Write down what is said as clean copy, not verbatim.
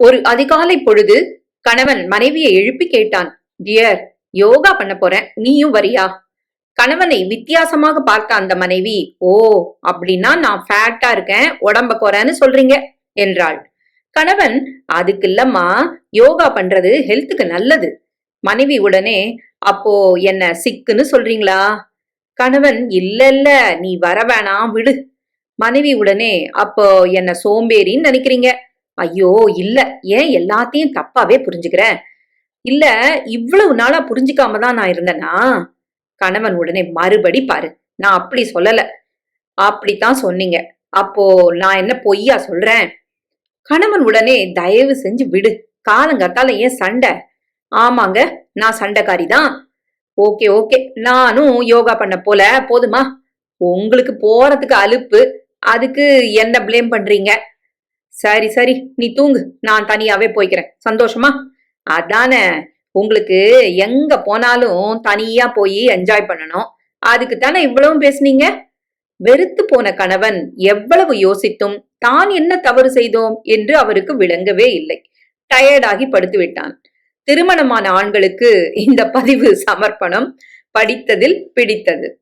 ஒரு அதிகாலை பொழுது கணவன் மனைவியை எழுப்பி கேட்டான். டியர், யோகா பண்ண போறேன், நீயும் வரியா? கணவனை வித்தியாசமாக பார்த்த அந்த மனைவி, ஓ, அப்படின்னா நான் ஃபேட்டா இருக்கேன், உடம்ப குறைன்னு சொல்றீங்க என்றாள். கணவன், அதுக்கு இல்லம்மா, யோகா பண்றது ஹெல்த்துக்கு நல்லது. மனைவி உடனே, அப்போ என்ன சிக்குன்னு சொல்றீங்களா? கணவன், இல்ல இல்ல, நீ வர வேணாம், விடு. மனைவி உடனே, அப்போ என்ன சோம்பேறின்னு நினைக்கிறீங்க? ஐயோ இல்ல, ஏன் எல்லாத்தையும் தப்பாவே புரிஞ்சுக்கிறேன்? இல்ல, இவ்வளவு நாளா புரிஞ்சுக்காம தான் நான் இருந்தேனா? கணவன் உடனே, மறுபடி பாரு, நான் அப்படி சொல்லல. அப்படித்தான் சொன்னீங்க. அப்போ நான் என்ன பொய்யா சொல்றேன்? கணவன் உடனே, தயவு செஞ்சு விடு, காலங்காத்தால ஏன் சண்டை? ஆமாங்க, நான் சண்டைக்காரி தான். ஓகே ஓகே, நானும் யோகா பண்ண போல, போதுமா? உங்களுக்கு போறதுக்கு அலுப்பு, அதுக்கு என்ன பிளேம் பண்றீங்க? சரி சரி, நீ தூங்கு, நான் தனியாவே போய்க்கிறேன். சந்தோஷமா? அதானே, உங்களுக்கு எங்க போனாலும் தனியா போய் என்ஜாய் பண்ணணும். அதுக்கு தானே இவ்வளவும் பேசுனீங்க? வெறுத்து போன கணவன் எவ்வளவு யோசித்தும் தான் என்ன தவறு செய்தோம் என்று அவருக்கு விளங்கவே இல்லை. டயர்டாகி படுத்து விட்டான். திருமணமான ஆண்களுக்கு இந்த பதிவு சமர்ப்பணம். படித்ததில் பிடித்தது.